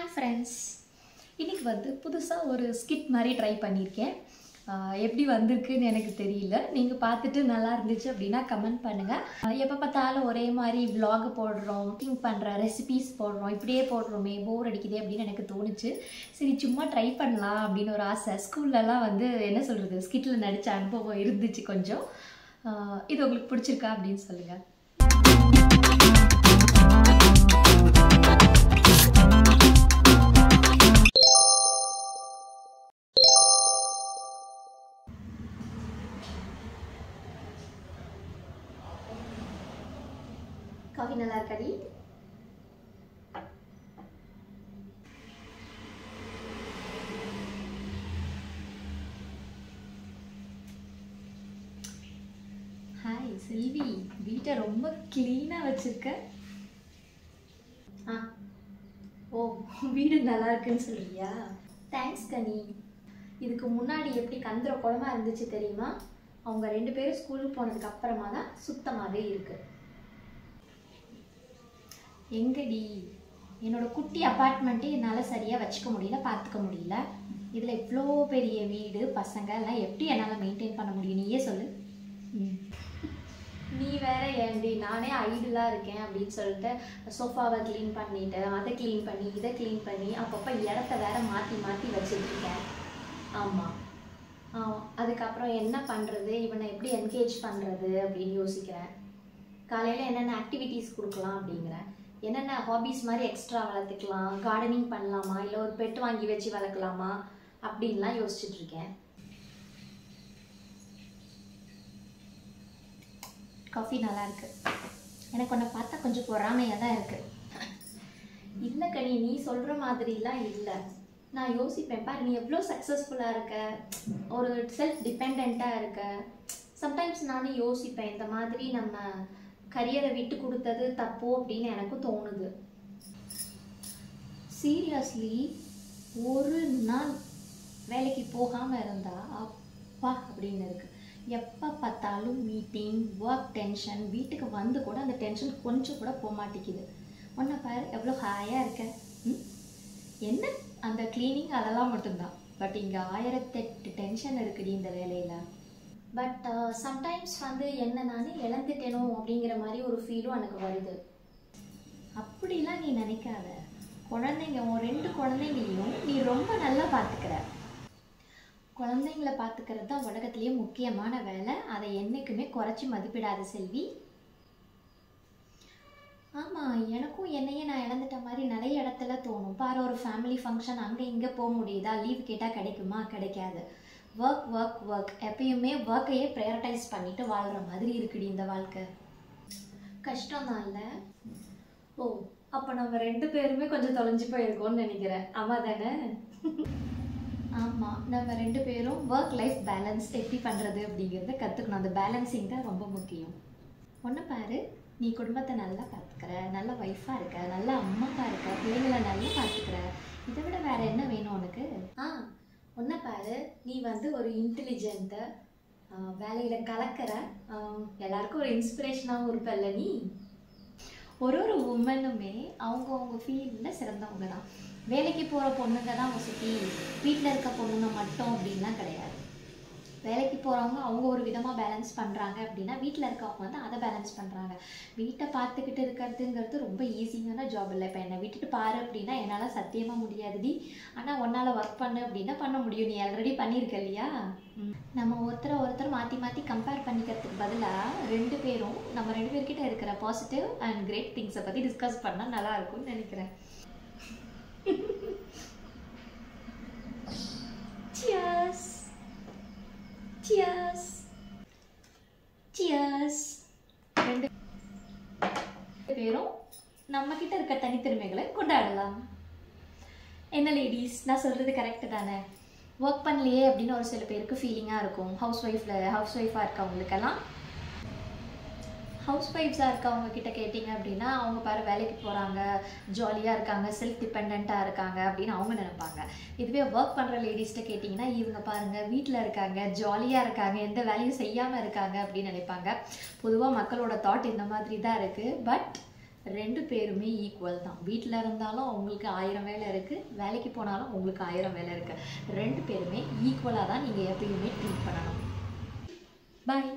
Hi friends, இன்றைக்கி வந்து புதுசாக ஒரு ஸ்கிட் மாதிரி ட்ரை பண்ணியிருக்கேன். எப்படி வந்திருக்குன்னு எனக்கு தெரியல. நீங்கள் பார்த்துட்டு நல்லா இருந்துச்சு அப்படின்னா கமெண்ட் பண்ணுங்கள். எப்போ பார்த்தாலும் ஒரே மாதிரி vlog போடுறோம், குக்கிங் பண்ணுற ரெசிபீஸ் போடுறோம், இப்படியே போடுறோமே, போர் அடிக்குதே அப்படின்னு எனக்கு தோணுச்சு. சரி, சும்மா ட்ரை பண்ணலாம் அப்படின்னு ஒரு ஆசை. ஸ்கூல்லலாம் வந்து என்ன சொல்கிறது, ஸ்கிட்டில் நடித்த அனுபவம் இருந்துச்சு கொஞ்சம். இது உங்களுக்கு பிடிச்சிருக்கா அப்படின்னு சொல்லுங்கள். காஃபி நல்லா இருக்காடி? ஹாய் செல்வி, வீட்டை ரொம்ப க்ளீனாக வச்சுருக்க. ஓ, வீடு நல்லா இருக்குன்னு சொல்றியா? தேங்க்ஸ் கனி. இதுக்கு முன்னாடி எப்படி கந்திர குளமாக இருந்துச்சு தெரியுமா? அவங்க 2 பேரும் ஸ்கூலுக்கு போனதுக்கு அப்புறமா தான் சுத்தமாகவே இருக்குது. எங்கடி, என்னோட குட்டி அப்பார்ட்மெண்ட்டே என்னால் சரியாக வச்சுக்க முடியல, பார்த்துக்க முடியல. இதில் இவ்வளோ பெரிய வீடு, பசங்க எல்லாம் எப்படி என்னால் மெயின்டைன் பண்ண முடியும்? நீயே சொல்லு. நீ வேற ஏன்டி, நானே ஐடியலாக இருக்கேன் அப்படின்னு சொல்லிட்டு சோஃபாவை க்ளீன் பண்ணிட்டு, அதை க்ளீன் பண்ணி, இதை க்ளீன் பண்ணி, அப்பப்போ இடத்த வேற மாற்றி மாற்றி வச்சுட்ருக்கேன். ஆமாம், அதுக்கப்புறம் என்ன பண்ணுறது, இவனை எப்படி என்கேஜ் பண்ணுறது அப்படின்னு யோசிக்கிறேன். காலையில் என்னென்ன ஆக்டிவிட்டீஸ் கொடுக்கலாம் அப்படிங்கிறேன். என்னென்ன ஹாபீஸ் மாதிரி எக்ஸ்ட்ரா வளர்த்துக்கலாம், கார்டனிங் பண்ணலாமா, இல்லை ஒரு பெட் வாங்கி வச்சு வளர்க்கலாமா அப்படின்லாம் யோசிச்சுட்ருக்கேன். காஃபி நல்லா இருக்கு. எனக்கு உன்னை பார்த்தா கொஞ்சம் பொறாமையாக தான் இருக்கு. இல்லை கனி, நீ சொல்கிற மாதிரிலாம் இல்லை. நான் யோசிப்பேன், பாரு நீ எவ்வளோ சக்ஸஸ்ஃபுல்லாக இருக்க, ஒரு செல்ஃப் டிபெண்ட்டாக இருக்க. சம்டைம்ஸ் நானும் யோசிப்பேன், இந்த மாதிரி நம்ம கரியரை விட்டு கொடுத்தது தப்போ அப்படின்னு எனக்கும் தோணுது. சீரியஸ்லி, ஒரு நாள் வேலைக்கு போகாமல் இருந்தால் அப்பா அப்படின்னு இருக்கு. எப்போ பார்த்தாலும் மீட்டிங், ஒர்க் டென்ஷன், வீட்டுக்கு வந்து கூட அந்த டென்ஷன் கொஞ்சம் கூட போக மாட்டேங்குது. ஒன்றை பாரு எவ்வளோ ஹாயாக இருக்க. என்ன அந்த க்ளீனிங் அதெல்லாம் மட்டும்தான், பட் இங்கே 1008 டென்ஷன் இருக்குடி இந்த வேலையில். பட் சம்டைம்ஸ் வந்து என்ன நானே இழந்துட்டேனோ அப்படிங்கிற மாதிரி ஒரு ஃபீலும் எனக்கு வருது. அப்படிலாம் நீ நினைக்காத. குழந்தைங்க, உன் 2 குழந்தைங்களையும் நீ ரொம்ப நல்லா பார்த்துக்கிற. குழந்தைங்கள பார்த்துக்கிறது தான் உலகத்திலேயே முக்கியமான வேலை. அதை என்றைக்குமே குறைச்சி மதிப்பிடாத செல்வி. ஆமாம், எனக்கும் என்னையே நான் இழந்துட்ட மாதிரி நிறைய இடத்துல தோணும். பாரு, ஒரு ஃபேமிலி ஃபங்க்ஷன் அங்கே இங்கே போக முடியுதா? லீவ் கேட்டால் கிடைக்குமா? கிடைக்காது. ஒர்க் ஒர்க் ஒர்க், எப்பயுமே ஒர்க்கையே ப்ரையாரிட்டைஸ் பண்ணிட்டு வாழ்கிற மாதிரி இருக்குடி இந்த வாழ்க்கை. கஷ்டம்தான் இல்லை? ஓ, அப்போ நம்ம 2 பேருமே கொஞ்சம் தொலைஞ்சு போயிருக்கோம்னு நினைக்கிறேன். ஆமாம் தானே? ஆமாம், நம்ம 2 பேரும் ஒர்க் லைஃப் பேலன்ஸ் எப்படி பண்ணுறது அப்படிங்கிறத கற்றுக்கணும். அந்த பேலன்சிங் தான் ரொம்ப முக்கியம். ஒன்று பாரு, நீ குடும்பத்தை நல்லா பார்த்துக்கிற, நல்ல ஒய்ஃபாக இருக்க, நல்ல அம்மாவாக இருக்க, பிள்ளைங்களை நல்லா பார்த்துக்கிற. இதை விட வேறு என்ன வேணும் உனக்கு? ஒன்றை பாரு, நீ வந்து ஒரு இன்டெலிஜென்ட்டு, வேலையில் கலக்கிற, எல்லாருக்கும் ஒரு இன்ஸ்பிரேஷனாகவும் இருப்பல்ல நீ. ஒரு உமனுமே அவங்கவுங்க ஃபீல்டில் சிறந்தவங்க தான். வேலைக்கு போகிற பொண்ணுங்க தான் வசதி, வீட்டில் இருக்க பொண்ணுங்க மட்டும் அப்படின்லாம் கிடையாது. வேலைக்கு போகிறவங்க அவங்க ஒரு விதமாக பேலன்ஸ் பண்ணுறாங்க அப்படின்னா, வீட்டில் இருக்கவங்க வந்து அதை பேலன்ஸ் பண்ணுறாங்க. வீட்டை பார்த்துக்கிட்டு இருக்கிறதுங்கிறது ரொம்ப ஈஸியான ஜாப் இல்லை. இப்போ என்னை விட்டுட்டு பாரு அப்படின்னா என்னால் சத்தியமாக முடியாதுடி. ஆனால் உன்னால் ஒர்க் பண்ணு அப்படின்னா பண்ண முடியும். நீ ஆல்ரெடி பண்ணியிருக்க இல்லையா? நம்ம ஒருத்தர் மாற்றி மாற்றி கம்பேர் பண்ணிக்கிறதுக்கு பதிலாக 2 பேரும் நம்ம 2 பேர்கிட்ட இருக்கிற பாசிட்டிவ் அண்ட் கிரேட் திங்ஸை பற்றி டிஸ்கஸ் பண்ணால் நல்லா இருக்கும்னு நினைக்கிறேன். Cheers. Cheers. Cheers. 2 பேரும் நம்ம கிட்ட இருக்க தனித்திறமைகளை கொண்டாடலாம். என்ன லேடிஸ், நான் சொல்கிறது கரெக்டு தானே? ஒர்க் பண்ணலையே அப்படின்னு ஒரு சில பேருக்கு ஃபீலிங்காக இருக்கும். ஹவுஸ் ஒய்ஃபாக இருக்கவங்களுக்கெல்லாம். ஹவுஸ் ஒய்ஃப்ஸாக இருக்கவங்க கிட்ட கேட்டிங்க அப்படின்னா, அவங்க பாரு வேலைக்கு போகிறாங்க, ஜாலியாக இருக்காங்க, செல்ஃப் டிபெண்ட்டாக இருக்காங்க அப்படின்னு அவங்க நினைப்பாங்க. இதுவே ஒர்க் பண்ணுற லேடிஸ்கிட்ட கேட்டிங்கன்னா, இவங்க பாருங்கள் வீட்டில் இருக்காங்க, ஜாலியாக இருக்காங்க, எந்த வேலையும் செய்யாமல் இருக்காங்க அப்படின்னு நினைப்பாங்க. பொதுவாக மக்களோட தாட் இந்த மாதிரி தான் இருக்குது. பட் 2 பேருமே ஈக்குவல் தான். வீட்டில் இருந்தாலும் உங்களுக்கு 1000 வேலை இருக்குது, வேலைக்கு போனாலும் உங்களுக்கு 1000 வேலை இருக்குது. 2 பேருமே ஈக்குவலாக தான் நீங்கள் எப்பயுமே ட்ரீட் பண்ணணும். பாய்.